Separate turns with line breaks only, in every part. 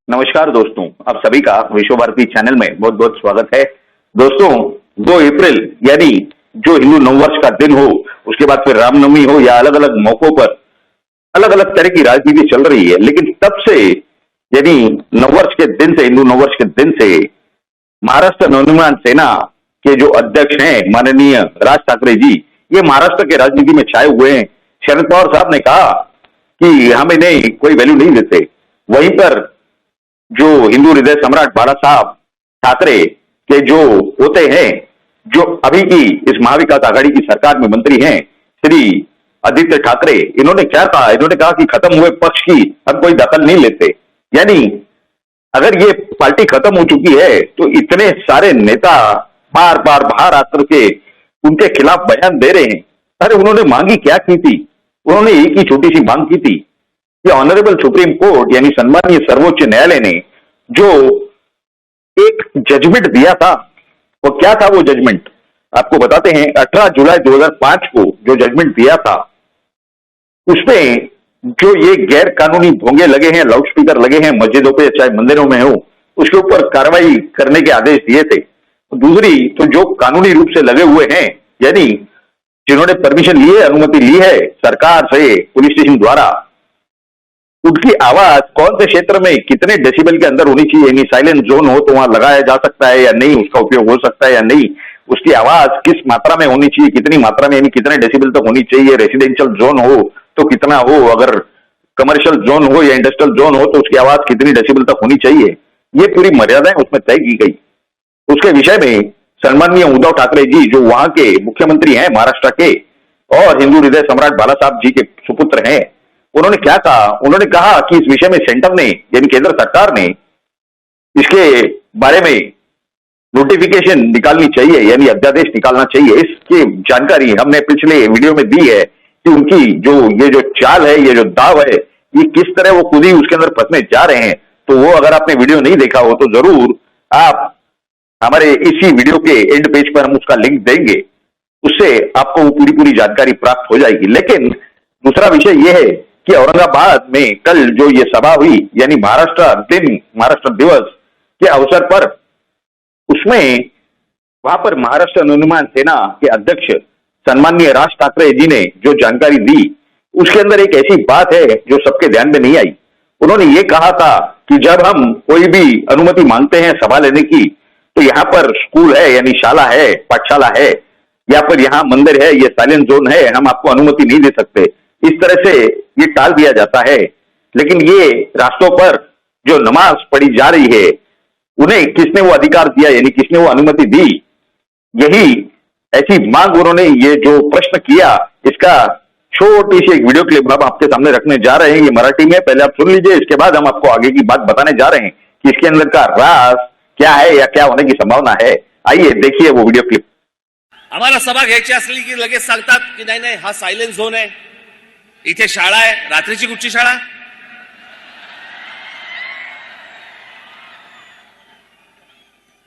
नमस्कार दोस्तों, आप सभी का विश्व भारती चैनल में बहुत बहुत स्वागत है। दोस्तों, 2 अप्रैल यानी जो हिंदू नववर्ष का दिन हो, उसके बाद फिर रामनवमी हो या अलग अलग मौकों पर अलग अलग तरह की राजनीति चल रही है, लेकिन तब से यानी नववर्ष के दिन से, हिंदू नववर्ष के दिन से महाराष्ट्र नवनिर्माण सेना के जो अध्यक्ष हैं माननीय राज ठाकरे जी, ये महाराष्ट्र के राजनीति में छाए हुए हैं। शरद पवार साहब ने कहा कि हम इन्हें कोई वैल्यू नहीं देते, वहीं पर जो हिंदू हृदय सम्राट बाला साहब ठाकरे के जो होते हैं, जो अभी की इस महाविकास आघाड़ी की सरकार में मंत्री हैं, श्री आदित्य ठाकरे, इन्होंने क्या कहा? इन्होंने कहा कि खत्म हुए पक्ष की हम कोई दखल नहीं लेते। यानी अगर ये पार्टी खत्म हो चुकी है तो इतने सारे नेता बार बार बाहर आकर के उनके खिलाफ बयान दे रहे हैं। अरे उन्होंने मांगी क्या की थी? उन्होंने एक ही छोटी सी मांग की थी कि ऑनरेबल सुप्रीम कोर्ट यानी सम्मानीय सर्वोच्च न्यायालय ने जो एक जजमेंट दिया था, वो क्या था? वो जजमेंट आपको बताते हैं। 18 जुलाई 2005 को जो जजमेंट दिया था, उसमें जो ये गैर कानूनी भोंगे लगे हैं, लाउडस्पीकर लगे हैं मस्जिदों पे चाहे मंदिरों में हो, उसके ऊपर कार्रवाई करने के आदेश दिए थे। दूसरी तो जो कानूनी रूप से लगे हुए हैं, यानी जिन्होंने परमिशन ली है, अनुमति ली है सरकार से पुलिस स्टेशन द्वारा, उनकी आवाज कौन से क्षेत्र में कितने डेसिबल के अंदर होनी चाहिए, यानी साइलेंट जोन हो तो वहां लगाया जा सकता है या नहीं, उसका उपयोग हो सकता है या नहीं, उसकी आवाज किस मात्रा में होनी चाहिए, कितनी मात्रा में, यानी कितने डेसिबल तक होनी चाहिए, रेसिडेंशियल जोन हो तो कितना हो, अगर कमर्शियल जोन हो या इंडस्ट्रियल जोन हो तो उसकी आवाज कितनी डेसिबल तक होनी चाहिए, ये पूरी मर्यादाएं उसमें तय की गई। उसके विषय में सम्माननीय उद्धव ठाकरे जी, जो वहां के मुख्यमंत्री हैं महाराष्ट्र के और हिंदू हृदय सम्राट बाला साहब जी के सुपुत्र हैं, उन्होंने क्या कहा? उन्होंने कहा कि इस विषय में सेंटर ने यानी केंद्र सरकार ने इसके बारे में नोटिफिकेशन निकालनी चाहिए, यानी अध्यादेश निकालना चाहिए। इसकी जानकारी हमने पिछले वीडियो में दी है कि उनकी ये जो चाल है, ये जो दाव है, ये किस तरह वो खुद ही उसके अंदर फंसने जा रहे हैं। तो वो अगर आपने वीडियो नहीं देखा हो तो जरूर आप हमारे इसी वीडियो के एंड पेज पर हम उसका लिंक देंगे, उससे आपको वो पूरी जानकारी प्राप्त हो जाएगी। लेकिन दूसरा विषय यह है कि औरंगाबाद में कल जो ये सभा हुई, यानी महाराष्ट्र दिवस के अवसर पर, उसमें वहां पर महाराष्ट्र नवनिर्माण सेना के अध्यक्ष सम्माननीय राज ठाकरे जी ने जो जानकारी दी, उसके अंदर एक ऐसी बात है जो सबके ध्यान में नहीं आई। उन्होंने ये कहा था कि जब हम कोई भी अनुमति मांगते हैं सभा लेने की, तो यहाँ पर स्कूल है यानी शाला है, पाठशाला है, या फिर यहाँ मंदिर है, ये साइलेंट जोन है, हम आपको अनुमति नहीं दे सकते। इस तरह से ये टाल दिया जाता है। लेकिन ये रास्तों पर जो नमाज पढ़ी जा रही है, उन्हें किसने वो अधिकार दिया, यानी किसने वो अनुमति दी? यही ऐसी मांग उन्होंने ये जो प्रश्न किया, इसका छोटी सी एक वीडियो क्लिप हम आपके सामने रखने जा रहे हैं। ये मराठी में, पहले आप सुन लीजिए, इसके बाद हम आपको आगे की बात बताने जा रहे हैं कि इसके अंदर का राज क्या है या क्या होने की संभावना है। आइए देखिए वो वीडियो क्लिप।
आम्हाला सभा घ्यायची असली की लगेच सांगतात की नाही नाही हा सायलेंट झोन आहे, इथे शाळा आहे। रात्रीची कुठची शाळा?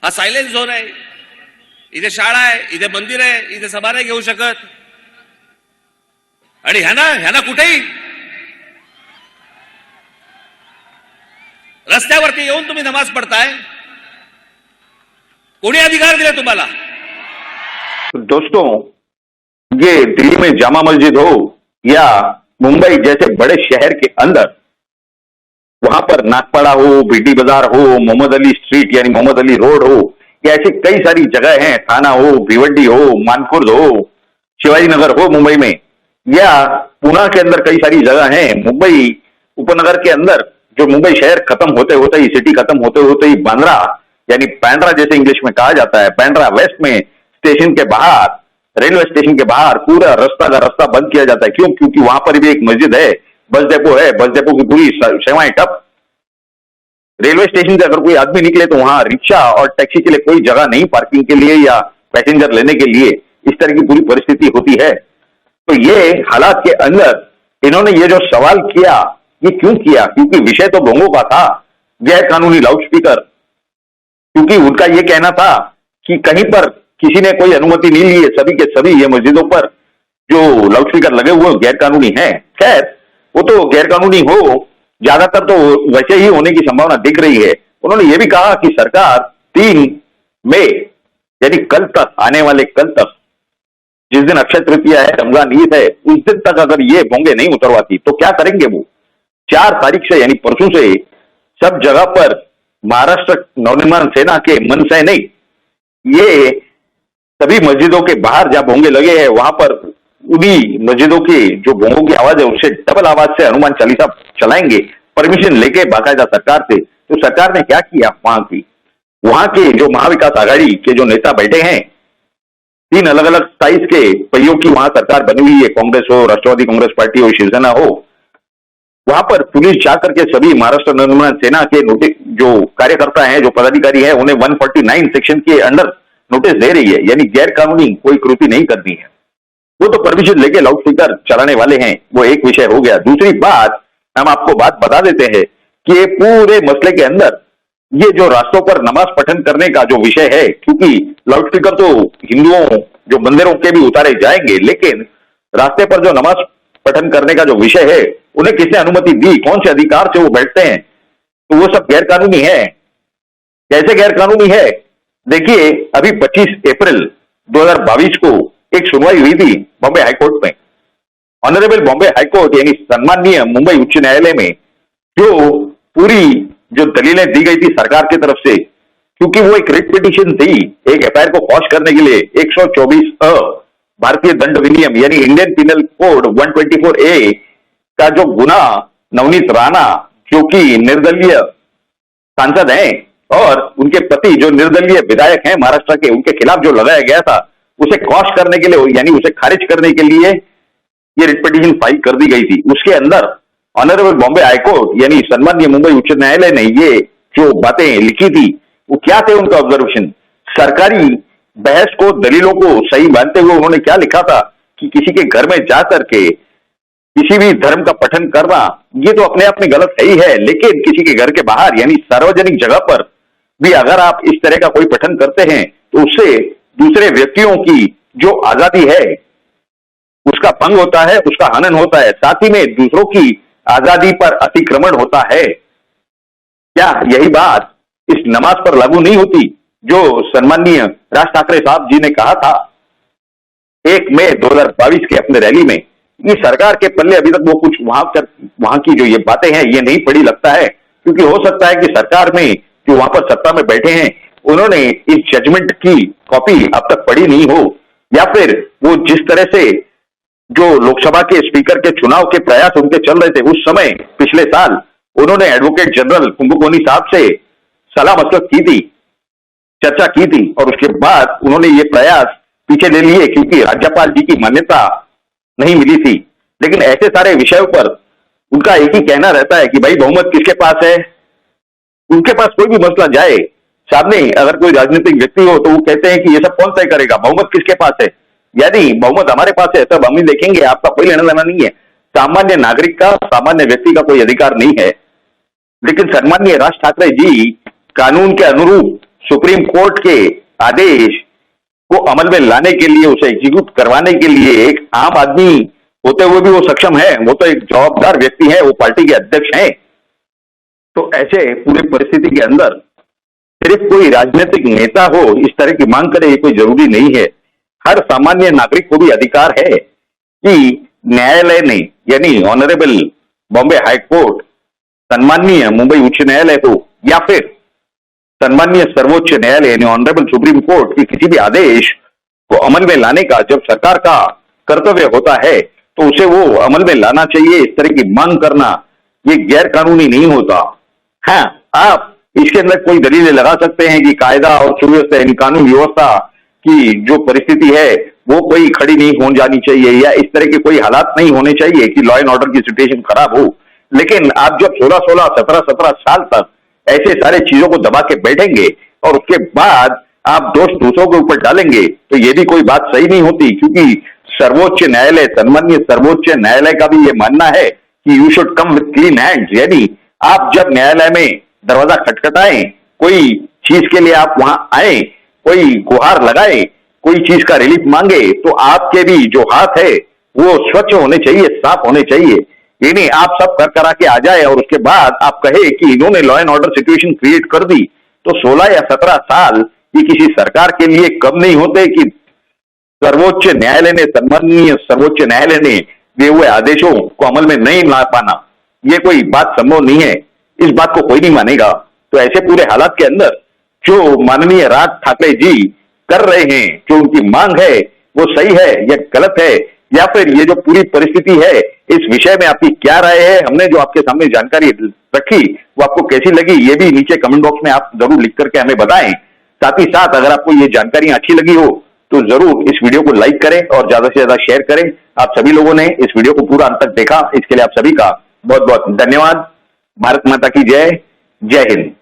हा सायलेंट झोन आहे, इथे शाळा आहे, इथे मंदिर आहे, इथे सभा नाही घेऊ शकत। आणि ह्याना कुठेही रस्त्यावरती येऊन तुम्ही नमाज पढ़ताय, कोणी अधिकार दिले तुम्हाला?
दोस्तों, ये दिल्ली में जामा मस्जिद हो या मुंबई जैसे बड़े शहर के अंदर, वहां पर नागपाड़ा हो, बीटी बाजार हो, मोहम्मद अली स्ट्रीट यानी मोहम्मद अली रोड हो, या ऐसी कई सारी जगह हैं, थाना हो, भिवंडी हो, मानखुर्द हो, शिवाजी नगर हो मुंबई में, या पुणे के अंदर कई सारी जगह हैं। मुंबई उपनगर के अंदर जो मुंबई शहर खत्म होते होते ही, सिटी खत्म होते होते ही बांद्रा यानी पैंड्रा जैसे इंग्लिश में कहा जाता है, पैंड्रा वेस्ट में स्टेशन के बाहर, रेलवे स्टेशन के बाहर पूरा रास्ता बंद किया जाता है। क्यों? क्योंकि वहां पर भी एक मस्जिद है, बस डेपो है, बस डेपो की पूरी सेवाएं ठप। रेलवे स्टेशन से अगर कोई आदमी निकले तो वहां रिक्शा और टैक्सी के लिए कोई जगह नहीं, पार्किंग के लिए या पैसेंजर लेने के लिए। इस तरह की पूरी परिस्थिति होती है। तो ये हालात के अंदर इन्होंने ये जो सवाल किया, ये क्यों किया? क्योंकि विषय तो भोंगों का था, गैर कानूनी लाउडस्पीकर। क्योंकि उनका ये कहना था कि कहीं पर किसी ने कोई अनुमति नहीं ली है, सभी के सभी ये मस्जिदों पर जो लाउडस्पीकर लगे हुए गैर कानूनी है। खैर, वो तो गैर कानूनी हो ज्यादातर तो वैसे ही होने की संभावना दिख रही है। उन्होंने ये भी कहा कि सरकार 3 मई यानी कल तक, आने वाले कल तक, जिस दिन अक्षय तृतीया है, रमजान ईद है, उस दिन तक अगर ये बोंगे नहीं उतरवाती तो क्या करेंगे वो? 4 तारीख से यानी परसों से सब जगह पर महाराष्ट्र नवनिर्माण सेना के मन से नहीं, ये सभी मस्जिदों के बाहर जहां भोंगे लगे हैं वहां पर उन्हीं मस्जिदों की जो भोंगों की आवाज है उससे डबल आवाज से हनुमान चालीसा चलाएंगे, परमिशन लेके बाकायदा सरकार से। तो सरकार ने क्या किया? वहां के जो महाविकास आघाड़ी के जो नेता बैठे हैं, 3 अलग अलग साइज के पहियों की वहां सरकार बनी हुई है, कांग्रेस हो, राष्ट्रवादी कांग्रेस पार्टी हो, शिवसेना हो, वहां पर पुलिस जाकर के सभी महाराष्ट्र नवनिर्माण सेना के नोटिस, जो कार्यकर्ता हैं, जो पदाधिकारी हैं, उन्हें 149 सेक्शन के अंडर नोटिस दे रही है, यानी गैर कानूनी कोई कृति नहीं करनी है। वो तो परमिशन लेके लाउड स्पीकर चलाने वाले हैं, वो एक विषय हो गया। दूसरी बात, हम आपको बात बता देते हैं कि ये पूरे मसले के अंदर ये जो रास्तों पर नमाज पठन करने का जो विषय है, क्योंकि लाउड स्पीकर तो हिंदुओं जो मंदिरों के भी उतारे जाएंगे, लेकिन रास्ते पर जो नमाज पठन करने का जो विषय है, उन्हें किसने अनुमति दी? कौन से अधिकार से वो बैठते हैं? तो वो सब गैर कानूनी है। कैसे गैर कानूनी है? देखिए, अभी 25 अप्रैल 2022 को एक सुनवाई हुई थी बॉम्बे हाईकोर्ट में। ऑनरेबल बॉम्बे हाईकोर्ट यानी सम्माननीय मुंबई उच्च न्यायालय में जो पूरी जो दलीलें दी गई थी सरकार की तरफ से, क्योंकि वो एक रिट पिटीशन थी एक एफआईआर को क्वॉश करने के लिए, 124 भारतीय दंड विनियम यानी इंडियन पिनल कोड 124A का जो गुना नवनीत राणा, जो कि निर्दलीय सांसद हैं, और उनके पति जो निर्दलीय विधायक हैं महाराष्ट्र के, उनके खिलाफ जो लगाया गया था, उसे क्वॉश करने के लिए यानी उसे खारिज करने के लिए ये रिट पिटीशन फाइल कर दी गई थी। उसके अंदर ऑनरेबल बॉम्बे हाईकोर्ट यानी सम्माननीय मुंबई उच्च न्यायालय ने ये जो बातें लिखी थी, वो क्या थे उनका ऑब्जर्वेशन? सरकारी बहस को, दलीलों को सही मानते हुए उन्होंने क्या लिखा था कि किसी के घर में जाकर के किसी भी धर्म का पठन करना, ये तो अपने आप में गलत है ही है, लेकिन किसी के घर के बाहर यानी सार्वजनिक जगह पर भी अगर आप इस तरह का कोई पठन करते हैं तो उससे दूसरे व्यक्तियों की जो आजादी है उसका भंग होता है, उसका हनन होता है, साथ ही में दूसरों की आजादी पर अतिक्रमण होता है। क्या यही बात इस नमाज पर लागू नहीं होती जो सम्माननीय राज ठाकरे साहब जी ने कहा था 1 मई 2022 के अपने रैली में? ये सरकार के पल्ले अभी तक वो कुछ वहां की जो ये बातें हैं ये नहीं पड़ी लगता है, क्योंकि हो सकता है कि सरकार में जो वहां पर सत्ता में बैठे हैं उन्होंने इस जजमेंट की कॉपी अब तक पढ़ी नहीं हो, या फिर वो जिस तरह से जो लोकसभा के स्पीकर के चुनाव के प्रयास उनके चल रहे थे उस समय पिछले साल उन्होंने एडवोकेट जनरल कुंभकोनी साहब से सलाह मशवरत की थी, चर्चा की थी, और उसके बाद उन्होंने ये प्रयास पीछे ले लिए क्योंकि राज्यपाल जी की मान्यता नहीं मिली थी। लेकिन ऐसे सारे विषयों पर उनका एक ही कहना रहता है कि भाई बहुमत किसके पास है? उनके पास कोई भी मसला जाए सामने, अगर कोई राजनीतिक व्यक्ति हो तो वो कहते हैं कि ये सब कौन तय करेगा, बहुमत किसके पास है? यानी बहुमत हमारे पास है, सब हम ही देखेंगे, आपका कोई लेना देना नहीं है। सामान्य नागरिक का, सामान्य व्यक्ति का कोई अधिकार नहीं है। लेकिन सम्माननीय राज ठाकरे जी कानून के अनुरूप सुप्रीम कोर्ट के आदेश को अमल में लाने के लिए, उसे एग्जीक्यूट करवाने के लिए एक आम आदमी होते हुए भी वो सक्षम है, वो तो एक जवाबदार व्यक्ति है, वो पार्टी के अध्यक्ष हैं। तो ऐसे पूरी परिस्थिति के अंदर सिर्फ कोई राजनीतिक नेता हो इस तरह की मांग करे, ये कोई जरूरी नहीं है। हर सामान्य नागरिक को भी अधिकार है कि न्यायालय ने यानी ऑनरेबल बॉम्बे हाई कोर्ट, सम्माननीय मुंबई उच्च न्यायालय हो या फिर सम्माननीय सर्वोच्च न्यायालय यानी ऑनरेबल सुप्रीम कोर्ट के किसी भी आदेश को अमल में लाने का जब सरकार का कर्तव्य होता है तो उसे वो अमल में लाना चाहिए। इस तरह की मांग करना ये गैर कानूनी नहीं होता। हाँ, आप इसके अंदर कोई दलीलें लगा सकते हैं कि कायदा और सुव्यवस्था यानी कानून व्यवस्था की जो परिस्थिति है वो कोई खड़ी नहीं हो जानी चाहिए, या इस तरह के कोई हालात नहीं होने चाहिए कि लॉ एंड ऑर्डर की सिचुएशन खराब हो। लेकिन आप जब 16-16, 17-17 साल तक ऐसे सारे चीजों को दबा के बैठेंगे और उसके बाद आप दोष दूसरों के ऊपर डालेंगे तो ये भी कोई बात सही नहीं होती, क्योंकि सर्वोच्च न्यायालय, सम्माननीय सर्वोच्च न्यायालय का भी ये मानना है कि you should come with clean hands, यानी आप जब न्यायालय में दरवाजा खटखटाएं, कोई चीज के लिए आप वहां आए, कोई गुहार लगाए, कोई चीज का रिलीफ मांगे, तो आपके भी जो हाथ है वो स्वच्छ होने चाहिए, साफ होने चाहिए। ये नहीं आप सब कर करा के आ जाए और उसके बाद आप कहे कि इन्होंने law and order situation create कर दी, तो 16 या 17 साल ये किसी सरकार के लिए कम नहीं होते कि सर्वोच्च न्यायालय ने, सम्माननीय सर्वोच्च न्यायालय ने दिए हुए आदेशों को अमल में नहीं ला पाना, ये कोई बात संभव नहीं है। इस बात को कोई नहीं मानेगा। तो ऐसे पूरे हालात के अंदर जो माननीय राज ठाकरे जी कर रहे हैं, जो उनकी मांग है, वो सही है या गलत है, या फिर ये जो पूरी परिस्थिति है इस विषय में आपकी क्या राय है? हमने जो आपके सामने जानकारी रखी वो आपको कैसी लगी, ये भी नीचे कमेंट बॉक्स में आप जरूर लिख करके हमें बताएं। साथ ही साथ अगर आपको ये जानकारी अच्छी लगी हो तो जरूर इस वीडियो को लाइक करें और ज्यादा से ज्यादा शेयर करें। आप सभी लोगों ने इस वीडियो को पूरा अंत तक देखा, इसके लिए आप सभी का बहुत बहुत धन्यवाद। भारत माता की जय। जय हिंद।